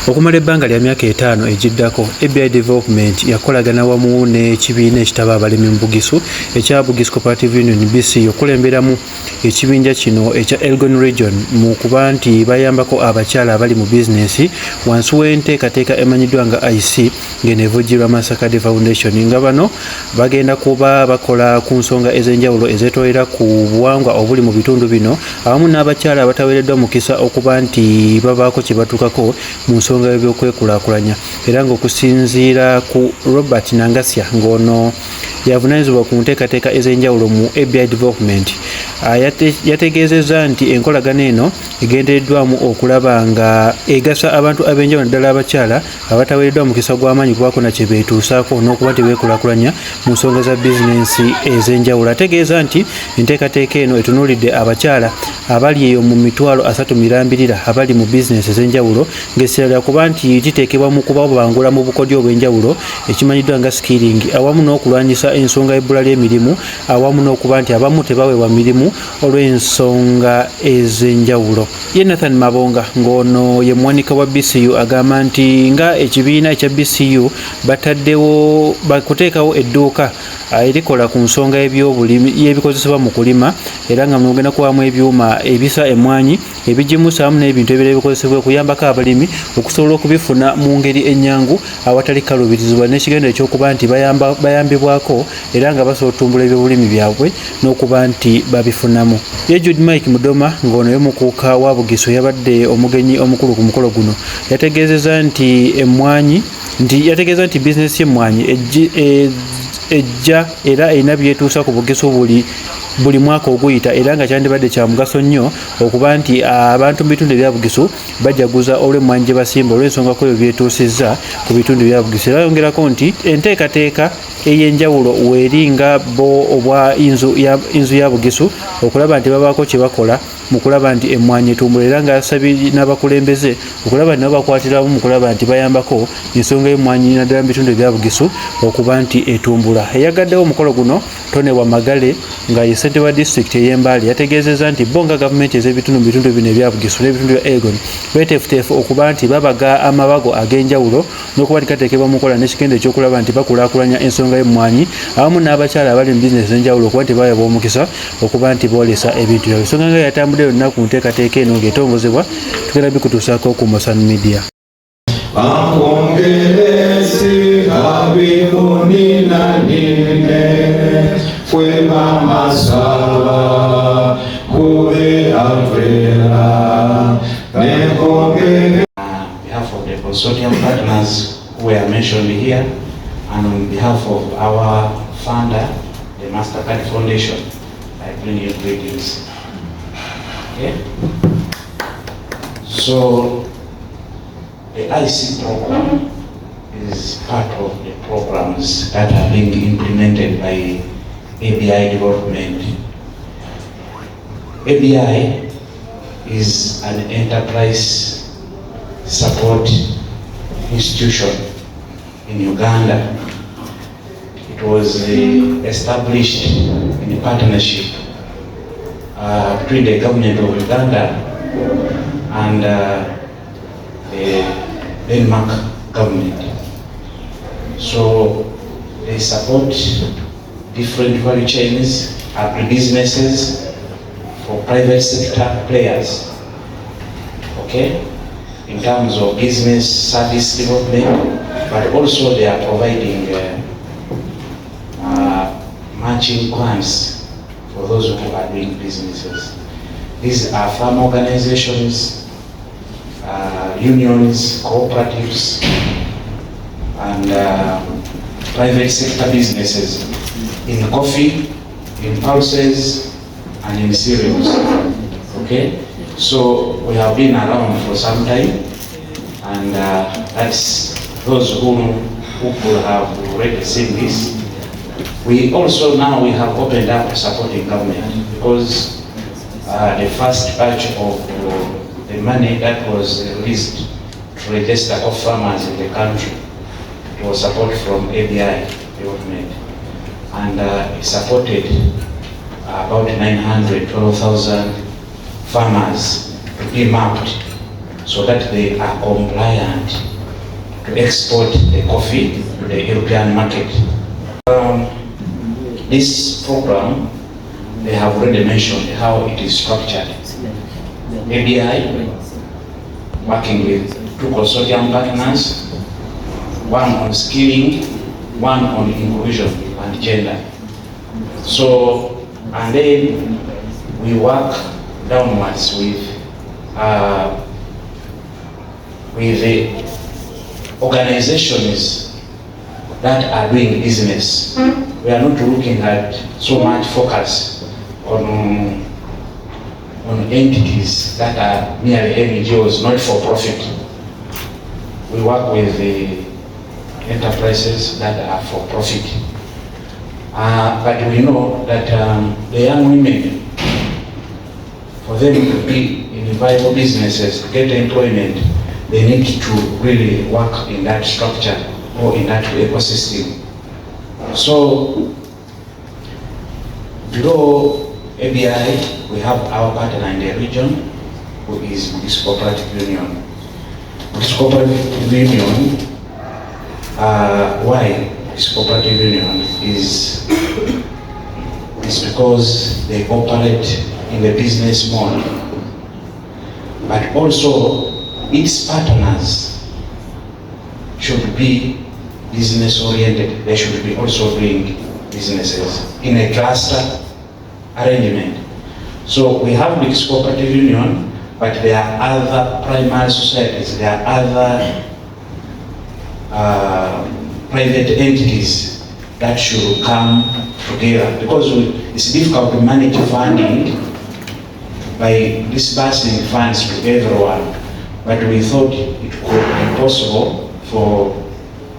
Okumala ebbanga lya myaka 5 egiddako, aBi Development yakolagana wamu n'ekibiina ekitaba abalimi mu Bugisu ekya Bugisu Co-operative Union BCU okulemberamu ekibinja kino ekya Elgon Region mu kuba nti bayambako abakyala abali mu bizinesi wansi w'enteekateeka emanyiddwa nga IC ng'eno evujjirwa MasterCard Foundation nga bano bagenda kuba bakola ku nsonga ez'enjawulo ezeetoolera ku buwangwa obuli mu bitundu bino awamu n'abakyala abataweereddwa mukisa okuba nti babaako kye batuukako mu nsonga y'ebyokwekulakulanya era ng'okusinziira ku Robert Nangatsa ng'ono yavunaanyizibwa ku nteekateeka ez'enjawulo mu aBi Development yategeezezza nti enkolagana eno egendereddwamu okulaba nga egasa abantu ab'enjawulo naddala abakyala abataweereddwa mukisa gw'amaanyi kubaako na kye beetuusaako n'okuba nti beekulakulanya mu nsonga za bizinensi ez'enjawulo. Ategeeza nti enteekateeka eno etunuulidde abakyala abali eyo mu mitwalo 3 abali mu bizinensi ez'enjawulo ng'essira kuba nti kiteekebwa mu kubabangula mu bukodyo obw'enjawulo ekimanyiddwa nga skilling awamu n'okulwanyisa ensonga y'ebbula ly'emirimu awamu n'okuba nti abamu tebaweebwa mirimu olw'ensonga ez'enjawulo. Ye Nathan Mabonga ng'ono ye muwanika wa BCU agamba nti nga ekibiina ekya BCU bataddewo bakuteekawo edduuka erikola ku nsonga y'ebyobulimi y'ebikozesebwa mu kulima era nga mugenda kubamu ebyuma ebisa emmwanyi ebigimusa awamu n'ebintu ebirala ebikozesebwa okuyambako abalimi okusobola okubifuna mu ngeri ennyangu awatali kaluubirizibwa n'ekigendo ekyokuba nti bayambibwako era nga basobola otumbula ebyobulimi byabwe n'okuba nti babifunamu. Ye Jude Mike Mudoma ng'ono y'omukuuka wa Bugisu yabadde omugenyi omukulu ku mukolo guno yategeezezza nti yategeeza nti bizinesi y'emmwanyi ejja era erina byetuusa ku Bugisu buli mwaka oguyita era nga kyandibadde kya mugaso nnyo okuba nti abantu mu bitundu ebya Bugisu bajaguza olw'emmwanyi gye basimba olw'ensonga ku ebyo byetuusizza ku bitundu ebya Bugisu. Era yongerako nti enteekateeka ey'enjawulo weeri nga bo obwa inzu ya Bugisu okulaba nti babaako kye bakola mu kulaba nti emmwanyi etumbula era nga asabye n'abakulembeze okulaba nti nabo bakwatiramu mu kulaba nti bayambako ensonga y'emmwanyi naddala mu bitundu ebya Bugisu okuba nti etumbula. Eyagaddewo omukolo guno Tone wa Magale nga ye ssentebe wa disitulikiti ey'Embale yategeezezza nti bo nga gavumenti ez'ebitundu mu bitundu bino ebya Bugisu n'ebitundu bya Elgon beeteefuteefu okuba nti babaga amabago ag'enjawulo n'okuba nti kateekebwa mu nkola n'ekigendo ekyokulaba nti bakulaakulanya ensonga y'emmwanyi awamu n'abakyala abali mu bizinesi ez'enjawulo okuba nti baweebwa omukisa okuba nti boolesa ebintu byabwe. Ensonga nga yatambudde yonna ku nteekateeka eno ng'etongozebwa tugenda bikutuusaako ku Mosan Media. Fue mamá salva, juve alfreda, on behalf of the consortium partners who were mentioned here, and on behalf of our funder, the MasterCard Foundation, I bring you greetings. Okay? So, the IC program is part of the programs that are being implemented by aBi Development. aBi is an enterprise support institution in Uganda. It was established in partnership between the government of Uganda and the Denmark government. So they support different value chains, agribusinesses, for private sector players, okay, in terms of business service development, but also they are providing matching grants for those who are doing businesses. These are farm organizations, unions, cooperatives, and private sector businesses in coffee, in pulses, and in cereals. Okay, so we have been around for some time, and that's those who could have already seen this. We also now we have opened up supporting government because the first batch of the money that was released to register of farmers in the country, it was support from aBi Development, and it supported about 912,000 farmers to be mapped so that they are compliant to export the coffee to the European market. This program, they have already mentioned how it is structured. aBi, working with 2 consortium partners, one on skilling, one on inclusion and gender. So, and then we work downwards with the organizations that are doing business. We are not looking at so much focus on entities that are merely NGOs, not for profit. We work with the enterprises that are for profit. But we know that the young women, for them to be in viable businesses, get employment, they need to really work in that structure or in that ecosystem. So, below aBi, we have our partner in the region, who is Bugisu Co-operative Union. Bugisu Co-operative Union, why Bugisu Co-operative Union is because they operate in the business mode, but also its partners should be business oriented. They should be also doing businesses in a cluster arrangement. So we have Bugisu Co-operative Union, but there are other primary societies, there are other private entities that should come together, because it's difficult to manage funding by disbursing funds to everyone. But we thought it could be possible for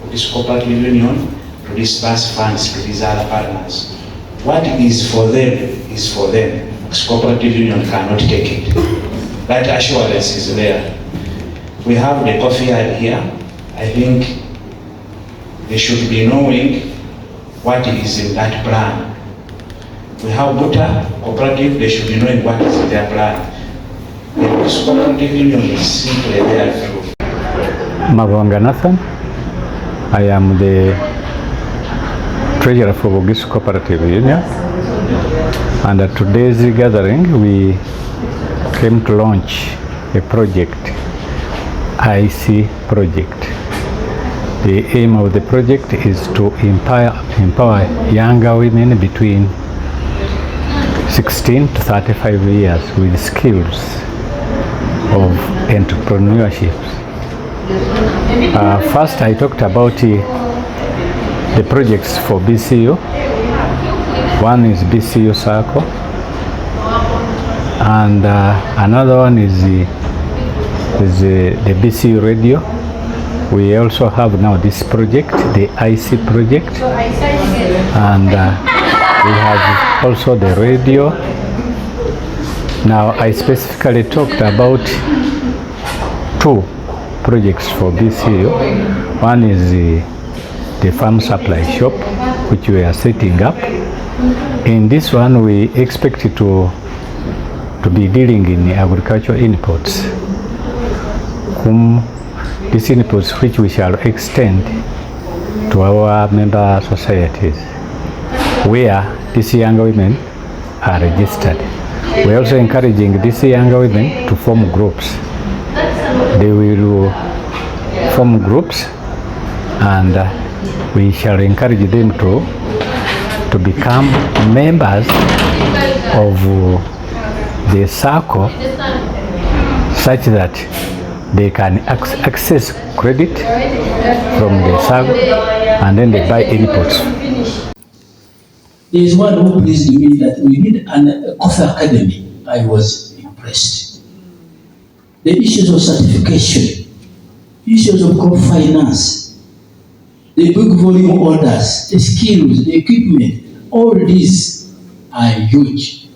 this cooperative union to disburse funds to these other partners. What is for them is for them. This cooperative union cannot take it. That assurance is there. We have the coffee yard here. I think they should be knowing what is in that plan. We have Buta cooperative, they should be knowing what is in their plan. This cooperative union is simply there to... Nangatsa. I am the treasurer for Bugisu Co-operative Union, and at today's gathering we came to launch a project, IC project. The aim of the project is to empower younger women between 16 to 35 years with skills of entrepreneurship. First, I talked about the projects for BCU. One is BCU Circle, and another one is the BCU Radio. We also have now this project, the IC project, and we have also the radio. Now, I specifically talked about 2 projects for BCU. One is the farm supply shop, which we are setting up. In this one, we expect to be dealing in agricultural inputs. These inputs which we shall extend to our member societies, where these young women are registered. We are also encouraging these young women to form groups. They will form groups, and we shall encourage them to become members of the circle, such that they can access credit from the circle, and then they buy inputs. There is one who pleased me that we need a coffee academy. I was impressed. The issues of certification, issues of crop finance, the big volume orders, the skills, the equipment, all these are huge.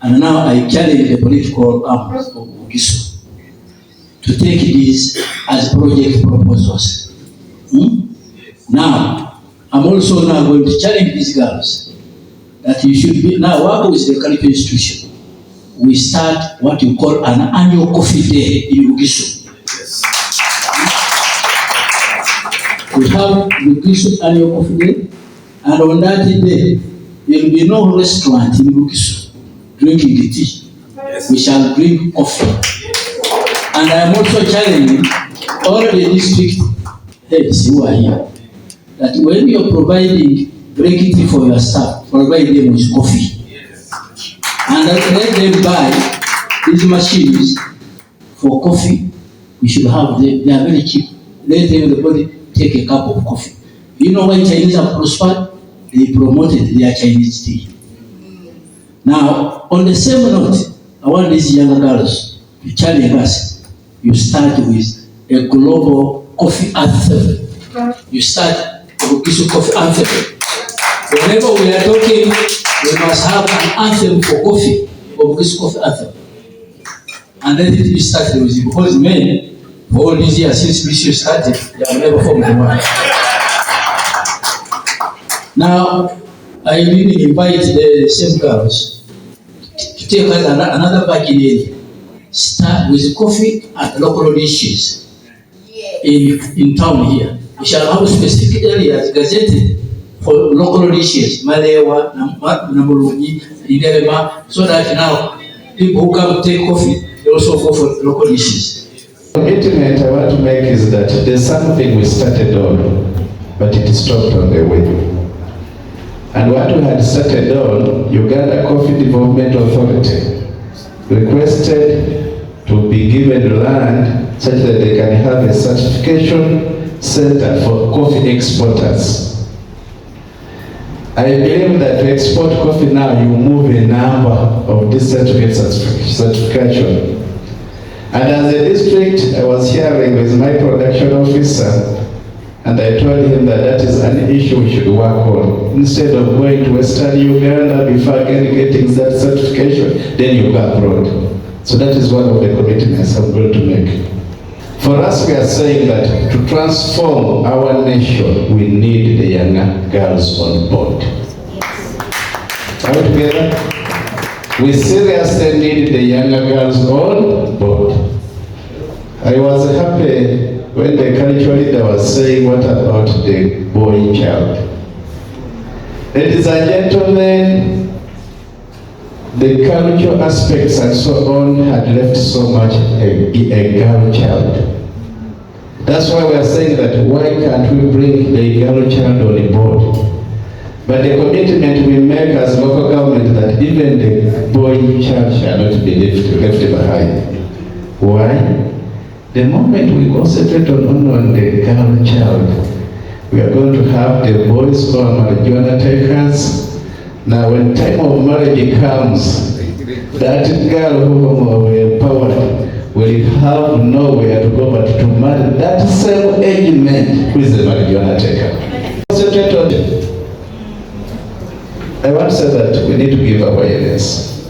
And now I challenge the political arms of Bugisu to take these as project proposals. Now, I'm also now going to challenge these girls that you should be now work with the Caribbean institution. we start what you call an annual coffee day in Bugisu. Yes. We have Bugisu annual coffee day, and on that day, there will be no restaurant in Bugisu drinking the tea. Yes. We shall drink coffee. And I am also challenging all the district heads who are here that when you are providing drinking tea for your staff, provide them with coffee. Yes. And let them buy these machines for coffee. We should have them, they are very cheap. Let everybody take a cup of coffee. You know why Chinese have prospered? They promoted their Chinese tea. Now, on the same note, I want these young girls to challenge us. You start with a global coffee anthem. You start Bugisu coffee anthem. Whenever we are talking, we must have an anthem for coffee, for Bugisu coffee anthem. And then it be started with it, because men, for all these years since BCU started, they have never formed one. Now, I really invite the same girls to take us another back in area. Start with coffee and local dishes in town here. We shall have specific areas gazetted for local dishes, Malewa, Namurungi, Idelema, so that now people who come take coffee, they also go for local dishes. The commitment I want to make is that there's something we started on, but it stopped on the way. And what we had started on, Uganda Coffee Development Authority requested to be given land such that they can have a certification center for coffee exporters. I believe that to export coffee now, you move a number of this certification. And as a district, I was hearing with my production officer, and I told him that that is an issue we should work on. Instead of going to Western Uganda before getting that certification, then you go abroad. So that is one of the commitments I'm going to make. For us, we are saying that to transform our nation, we need the younger girls on board. Are we together? We seriously need the younger girls on board. I was happy when the cultural leader was saying, what about the boy child? Ladies and gentlemen, the cultural aspects and so on had left so much a girl child. That's why we are saying that why can't we bring the girl child on board? But the commitment we make as local government that even the boy child shall not be left behind. Why? The moment we concentrate on the girl child, we are going to have the boys who are marijuana takers. Now when time of marriage comes, that girl who are empowered will have nowhere to go but to marry that same age man who is the marijuana taker. Concentrate on it. I want to say that we need to give awareness.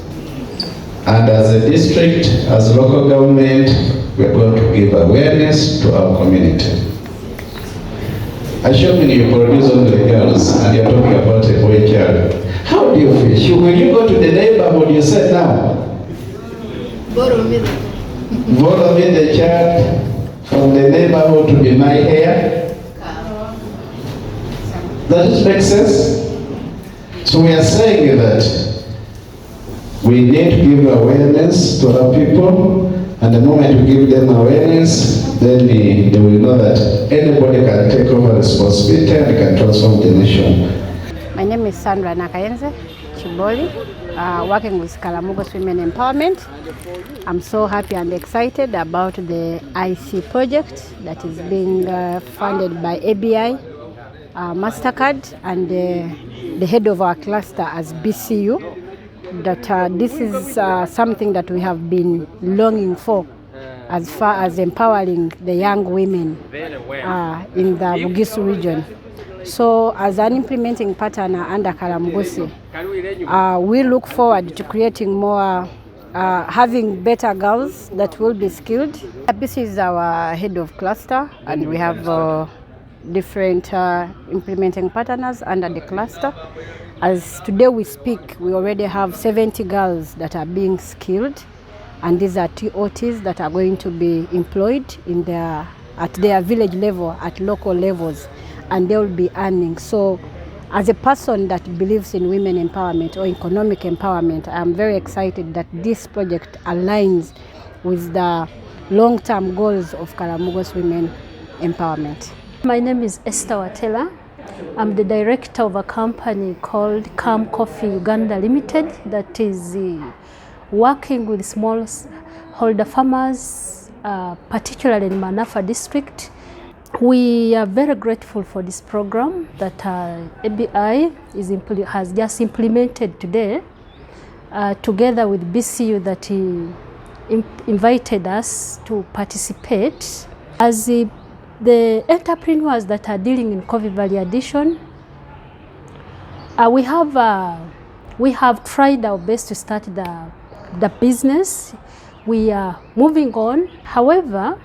And as a district, as a local government, we are going to give awareness to our community. Assuming you produce only girls and you're talking about a boy child, how do you feel? Will you go to the neighborhood you said now? Borrow me the child from the neighborhood to be my heir? Does it make sense? So we are saying that we need to give awareness to our people, and the moment we give them awareness, then they will know that anybody can take over responsibility and can transform the nation. My name is Sandra Nakayenze Chiboli, working with Kalamugos Women Empowerment. I'm so happy and excited about the IC project that is being funded by aBi, MasterCard, and the head of our cluster as BCU. That this is something that we have been longing for as far as empowering the young women in the Bugisu region. So as an implementing partner under Kalamugosi, we look forward to creating more, having better girls that will be skilled. This is our head of cluster, and we have different implementing partners under the cluster. As today we speak, we already have 70 girls that are being skilled, and these are TOTs that are going to be employed in at their village level, at local levels, and they will be earning. So as a person that believes in women empowerment or economic empowerment, I'm very excited that this project aligns with the long-term goals of Karamogo's women empowerment. My name is Esther Watela. I'm the director of a company called Calm Coffee Uganda Limited that is working with smallholder farmers, particularly in Manafa district. We are very grateful for this program that aBi has just implemented today, together with BCU that invited us to participate. As the entrepreneurs that are dealing in coffee value addition, we have tried our best to start the business. We are moving on. However,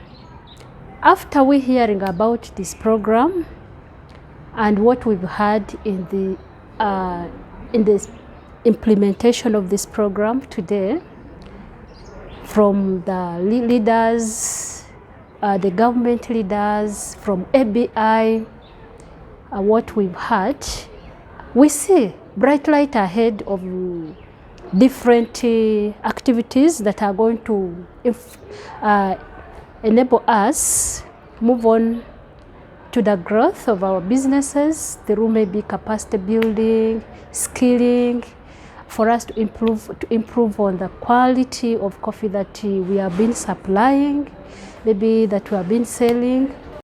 after we hearing about this program and what we've had in the implementation of this program today, from the leaders, the government leaders, from aBi, what we've had, we see bright light ahead of different activities that are going to enable us move on to the growth of our businesses through maybe capacity building, skilling, for us to improve on the quality of coffee that we have been supplying, maybe that we have been selling.